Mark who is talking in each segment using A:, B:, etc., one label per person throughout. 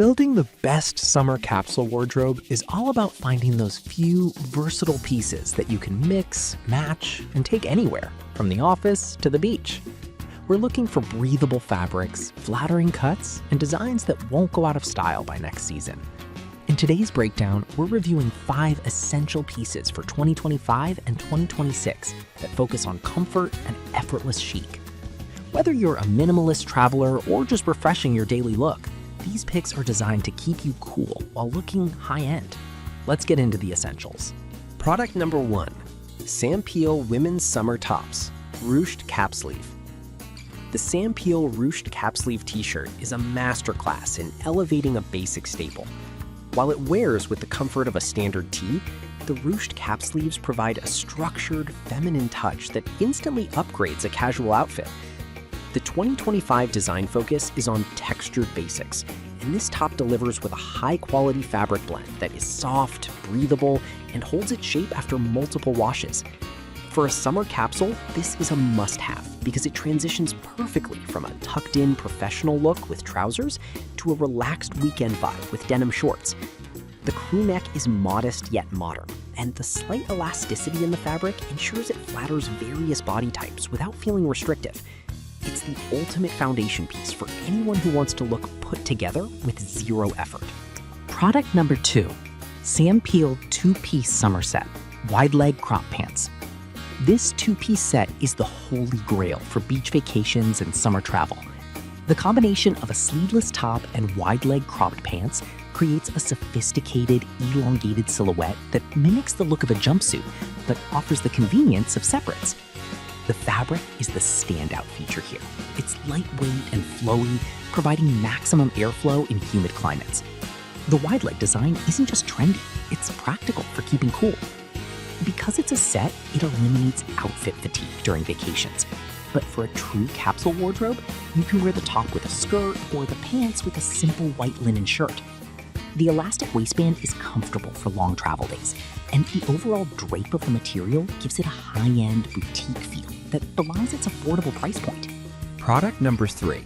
A: Building the best summer capsule wardrobe is all about finding those few versatile pieces that you can mix, match, and take anywhere, from the office to the beach. We're looking for breathable fabrics, flattering cuts, and designs that won't go out of style by next season. In today's breakdown, we're reviewing 5 essential pieces for 2025 and 2026 that focus on comfort and effortless chic. Whether you're a minimalist traveler or just refreshing your daily look, these picks are designed to keep you cool while looking high-end. Let's get into the essentials.
B: Product number 1, Sam Peel Women's Summer Tops, Ruched Cap Sleeve. The Sam Peel Ruched Cap Sleeve t-shirt is a masterclass in elevating a basic staple. While it wears with the comfort of a standard tee, the ruched cap sleeves provide a structured, feminine touch that instantly upgrades a casual outfit. The 2025 design focus is on textured basics, and this top delivers with a high-quality fabric blend that is soft, breathable, and holds its shape after multiple washes. For a summer capsule, this is a must-have because it transitions perfectly from a tucked-in professional look with trousers to a relaxed weekend vibe with denim shorts. The crew neck is modest yet modern, and the slight elasticity in the fabric ensures it flatters various body types without feeling restrictive. It's the ultimate foundation piece for anyone who wants to look put together with zero effort.
C: Product number 2, Sam Peel 2-piece summer set, wide leg crop pants. This 2-piece set is the holy grail for beach vacations and summer travel. The combination of a sleeveless top and wide leg cropped pants creates a sophisticated, elongated silhouette that mimics the look of a jumpsuit, but offers the convenience of separates. The fabric is the standout feature here. It's lightweight and flowy, providing maximum airflow in humid climates. The wide leg design isn't just trendy, it's practical for keeping cool. Because it's a set, it eliminates outfit fatigue during vacations. But for a true capsule wardrobe, you can wear the top with a skirt or the pants with a simple white linen shirt. The elastic waistband is comfortable for long travel days, and the overall drape of the material gives it a high-end boutique feel that belies its affordable price point.
B: Product number 3,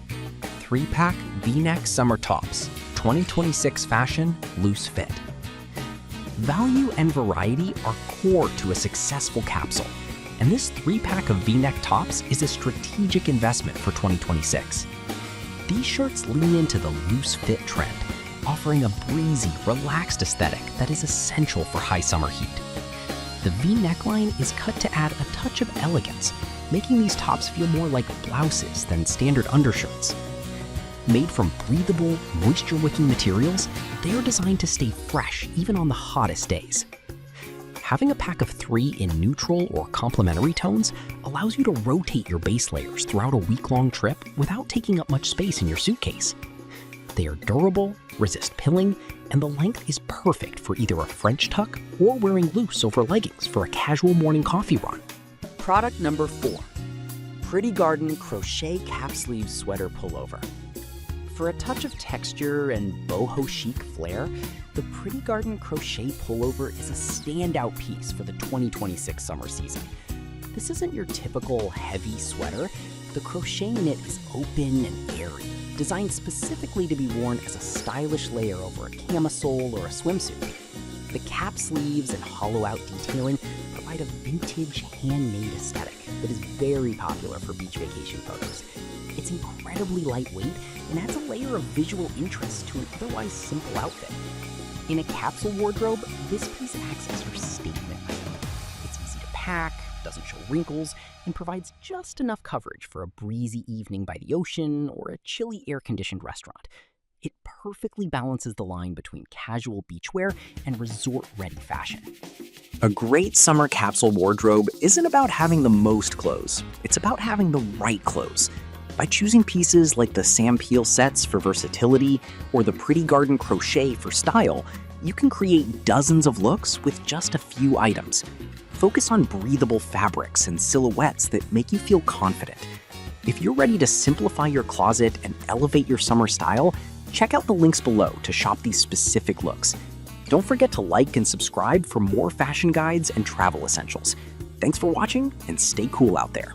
B: 3-pack V-neck summer tops, 2026 fashion, loose fit. Value and variety are core to a successful capsule, and this 3-pack of V-neck tops is a strategic investment for 2026. These shirts lean into the loose fit trend, offering a breezy, relaxed aesthetic that is essential for high summer heat. The V neckline is cut to add a touch of elegance, making these tops feel more like blouses than standard undershirts. Made from breathable, moisture-wicking materials, they are designed to stay fresh even on the hottest days. Having a pack of 3 in neutral or complementary tones allows you to rotate your base layers throughout a week-long trip without taking up much space in your suitcase. They are durable, resist pilling, and the length is perfect for either a French tuck or wearing loose over leggings for a casual morning coffee run.
D: Product number 4, Pretty Garden Crochet Cap Sleeve Sweater Pullover. For a touch of texture and boho chic flair, the Pretty Garden Crochet Pullover is a standout piece for the 2026 summer season. This isn't your typical heavy sweater. The crochet knit is open and airy, designed specifically to be worn as a stylish layer over a camisole or a swimsuit. The cap sleeves and hollow-out detailing provide a vintage, handmade aesthetic that is very popular for beach vacation photos. It's incredibly lightweight and adds a layer of visual interest to an otherwise simple outfit. In a capsule wardrobe, this piece acts as your statement item. It's easy to pack, doesn't show wrinkles, and provides just enough coverage for a breezy evening by the ocean or a chilly air-conditioned restaurant. It perfectly balances the line between casual beachwear and resort-ready fashion.
C: A great summer capsule wardrobe isn't about having the most clothes, it's about having the right clothes. By choosing pieces like the Sam Peel sets for versatility or the Pretty Garden Crochet for style, you can create dozens of looks with just a few items. Focus on breathable fabrics and silhouettes that make you feel confident. If you're ready to simplify your closet and elevate your summer style, check out the links below to shop these specific looks. Don't forget to like and subscribe for more fashion guides and travel essentials. Thanks for watching, and stay cool out there.